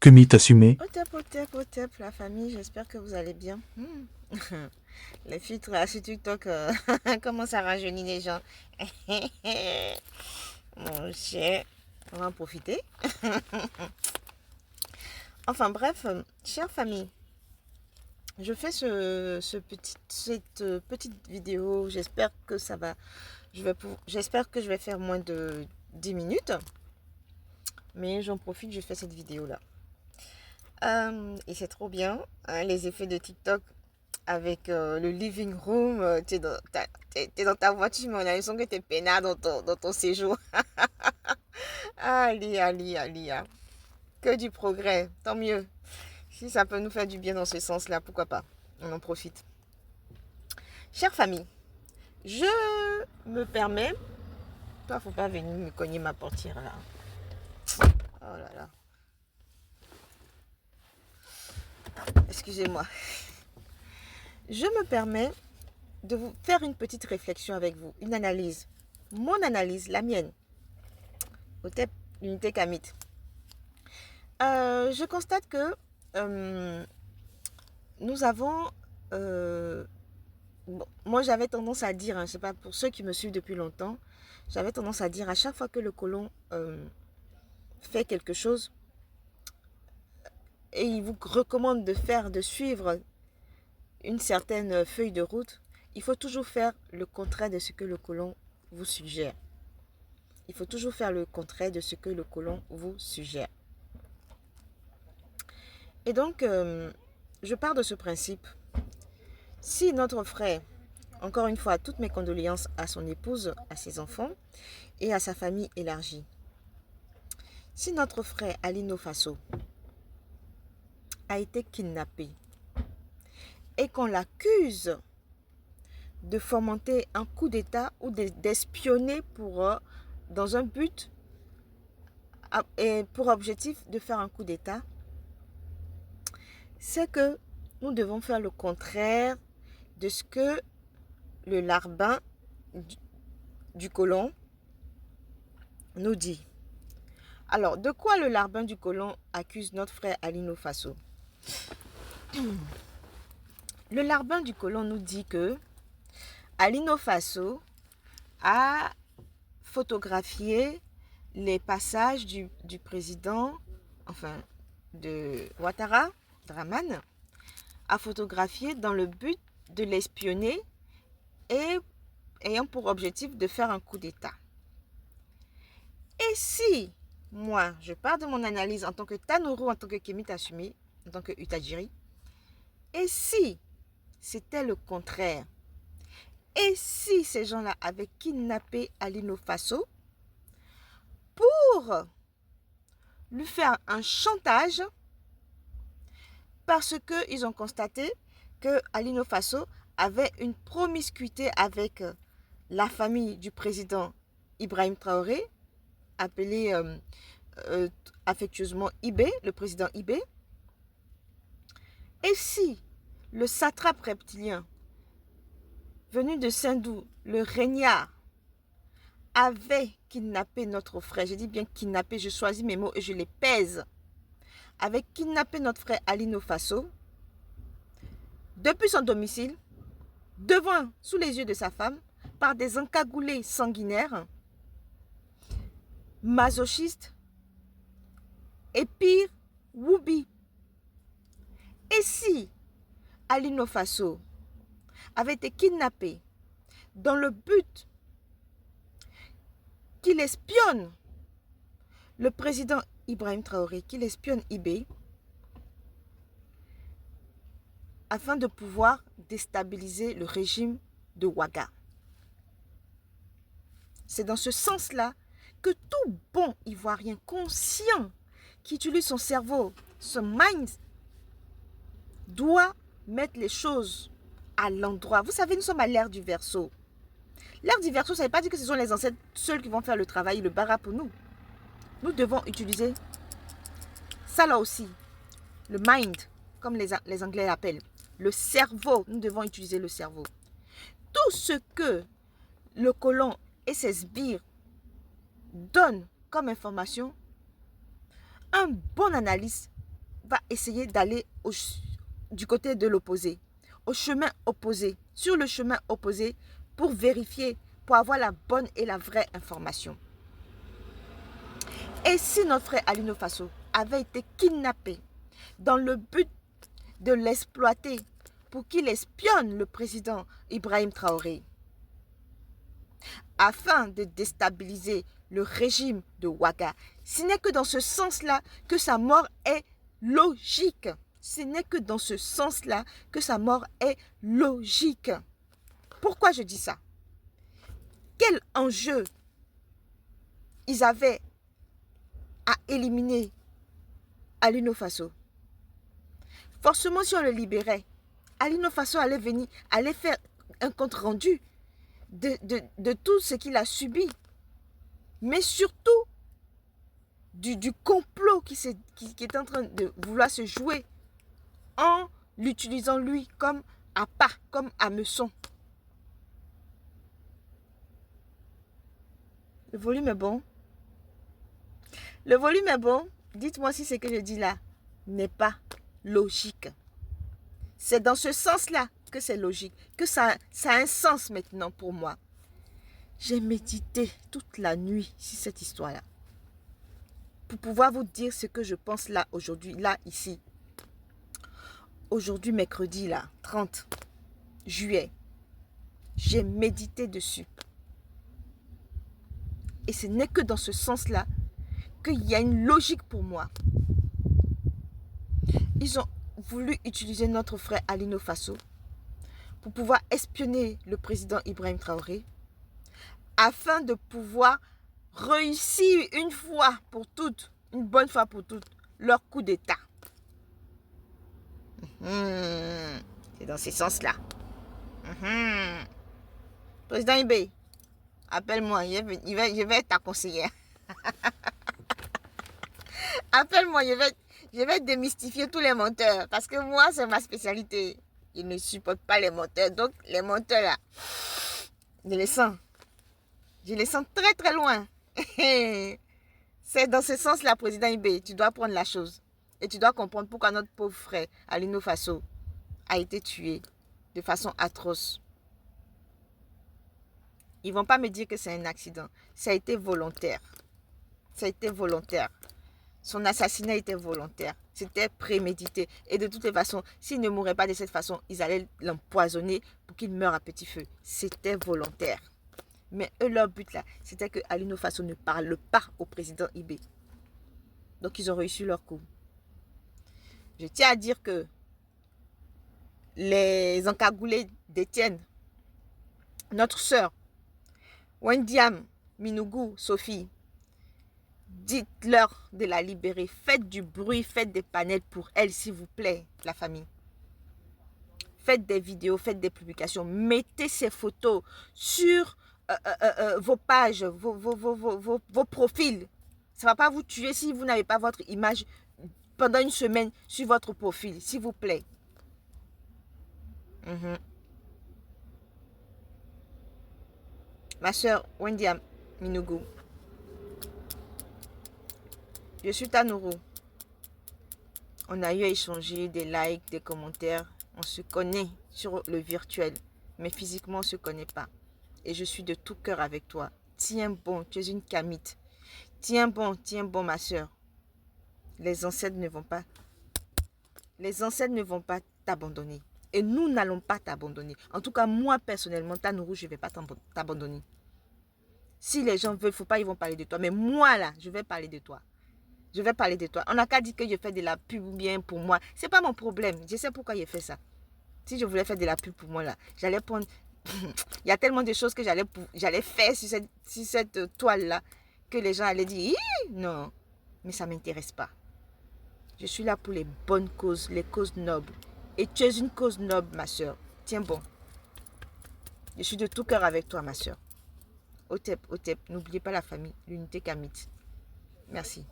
Que m'y assumé? Au top, la famille, j'espère que vous allez bien. Les filtres là sur TikTok commencent à rajeunir les gens. Mon cher, on va en profiter. Enfin bref, chère famille, je fais cette petite vidéo. J'espère que ça va. J'espère que je vais faire moins de 10 minutes. Mais j'en profite, je fais cette vidéo là. Et c'est trop bien, hein, les effets de TikTok avec le living room. T'es dans ta voiture, mais on a l'impression que t'es peinard dans ton séjour. Ah, Lia. Que du progrès, tant mieux. Si ça peut nous faire du bien dans ce sens-là, pourquoi pas? On en profite. Chère famille, je me permets. Toi, faut pas venir me cogner ma portière là. Oh là là. Excusez-moi. Je me permets de vous faire une petite réflexion avec vous, une analyse. Mon analyse, la mienne, au TEP, l'unité Kamit. Je constate que nous avons... bon, moi, j'avais tendance à dire, hein, je sais pas, pour ceux qui me suivent depuis longtemps, j'avais tendance à dire à chaque fois que le colon fait quelque chose et il vous recommande de suivre une certaine feuille de route, il faut toujours faire le contraire de ce que le colon vous suggère. Il faut toujours faire le contraire de ce que le colon vous suggère. Et donc, je pars de ce principe. Si notre frère, encore une fois, toutes mes condoléances à son épouse, à ses enfants et à sa famille élargie. Si notre frère Alino Faso a été kidnappé et qu'on l'accuse de fomenter un coup d'État ou d'espionner dans un but et pour objectif de faire un coup d'État, c'est que nous devons faire le contraire de ce que le larbin du colon nous dit. Alors, de quoi le larbin du colon accuse notre frère Alino Faso? Le larbin du colon nous dit que Alino Faso a photographié les passages du président, enfin de Ouattara, Draman, a photographié dans le but de l'espionner et ayant pour objectif de faire un coup d'État. Et si, moi, je pars de mon analyse en tant que Tanourou, en tant que Kémy Assumé, en tant que Utajiri, et si c'était le contraire? Et si ces gens-là avaient kidnappé Alino Faso pour lui faire un chantage parce qu'ils ont constaté que Alino Faso avait une promiscuité avec la famille du président Ibrahim Traoré, appelé affectueusement Ibé, le président Ibé. Et si le satrape reptilien venu de Sindou, le régnard, avait kidnappé notre frère, je dis bien kidnappé, je choisis mes mots et je les pèse, avait kidnappé notre frère Alino Faso depuis son domicile, sous les yeux de sa femme, par des encagoulés sanguinaires, masochistes et pire, woubi. Et si Alino Faso avait été kidnappé dans le but qu'il espionne le président Ibrahim Traoré, qu'il espionne Ibé, afin de pouvoir déstabiliser le régime de Ouaga. C'est dans ce sens-là que tout bon Ivoirien conscient qui utilise son cerveau, son mind, doit mettre les choses à l'endroit. Vous savez, nous sommes à l'ère du Verseau. L'ère du Verseau, ça ne veut pas dire que ce sont les ancêtres seuls qui vont faire le travail, le bara pour nous. Nous devons utiliser ça là aussi, le mind, comme les Anglais l'appellent, le cerveau. Nous devons utiliser le cerveau. Tout ce que le colon et ses sbires donnent comme information, un bon analyste va essayer d'aller du côté de l'opposé, au chemin opposé, sur le chemin opposé pour vérifier, pour avoir la bonne et la vraie information. Et si notre frère Alino Faso avait été kidnappé dans le but de l'exploiter pour qu'il espionne le président Ibrahim Traoré, afin de déstabiliser le régime de Ouaga, ce n'est que dans ce sens-là que sa mort est logique. Ce n'est que dans ce sens-là que sa mort est logique. Pourquoi je dis ça? Quel enjeu ils avaient à éliminer Alino Faso? Forcément, si on le libérait, Alino Faso allait faire un compte rendu de tout ce qu'il a subi. Mais surtout, du complot qui est en train de vouloir se jouer en l'utilisant lui comme appât, comme hameçon. Le volume est bon? Le volume est bon? Dites-moi si ce que je dis là n'est pas logique. C'est dans ce sens-là que c'est logique, que ça a un sens maintenant pour moi. J'ai médité toute la nuit sur cette histoire-là pour pouvoir vous dire ce que je pense là, aujourd'hui, là, ici. Aujourd'hui, mercredi, là, 30 juillet, j'ai médité dessus. Et ce n'est que dans ce sens-là qu'il y a une logique pour moi. Ils ont voulu utiliser notre frère Alino Faso pour pouvoir espionner le président Ibrahim Traoré afin de pouvoir réussir une fois pour toutes, une bonne fois pour toutes, leur coup d'État. C'est dans ce sens-là. Président Ibé, appelle-moi, je vais être ta conseillère. Appelle-moi, je vais démystifier tous les menteurs. Parce que moi, c'est ma spécialité. Je ne supporte pas les menteurs. Donc, les menteurs là, je les sens. Je les sens très très loin. C'est dans ce sens-là, président Ibé, tu dois prendre la chose. Et tu dois comprendre pourquoi notre pauvre frère Alino Faso a été tué de façon atroce. Ils ne vont pas me dire que c'est un accident. Ça a été volontaire. Ça a été volontaire. Son assassinat était volontaire. C'était prémédité. Et de toutes les façons, s'il ne mourrait pas de cette façon, ils allaient l'empoisonner pour qu'il meure à petit feu. C'était volontaire. Mais eux, leur but là, c'était que Alino Faso ne parle pas au président Ibé. Donc, ils ont réussi leur coup. Je tiens à dire que les encagoulés détiennent notre sœur, Wendiam Minougou Sophie. Dites-leur de la libérer. Faites du bruit, faites des panels pour elle, s'il vous plaît, la famille. Faites des vidéos, faites des publications. Mettez ces photos sur vos pages, vos profils. Ça ne va pas vous tuer si vous n'avez pas votre image pendant une semaine sur votre profil, s'il vous plaît. Ma soeur Wendiam Minougou. Je suis Tanourou. On a eu à échanger des likes, des commentaires. On se connaît sur le virtuel, mais physiquement, on ne se connaît pas. Et je suis de tout cœur avec toi. Tiens bon, tu es une camite. Tiens bon, ma soeur. Les ancêtres ne vont pas t'abandonner. Et nous n'allons pas t'abandonner. En tout cas, moi, personnellement, Tanourou, je ne vais pas t'abandonner. Si les gens veulent, il ne faut pas, ils vont parler de toi. Mais moi, là, je vais parler de toi. Je vais parler de toi. On n'a qu'à dire que je fais de la pub bien pour moi. Ce n'est pas mon problème. Je sais pourquoi j'ai fait ça. Si je voulais faire de la pub pour moi, là, j'allais prendre... Il y a tellement de choses que j'allais faire sur cette toile-là que les gens allaient dire, non, mais ça ne m'intéresse pas. Je suis là pour les bonnes causes, les causes nobles. Et tu es une cause noble, ma soeur. Tiens bon. Je suis de tout cœur avec toi, ma soeur. Otep, n'oubliez pas la famille, l'unité Kamite. Merci.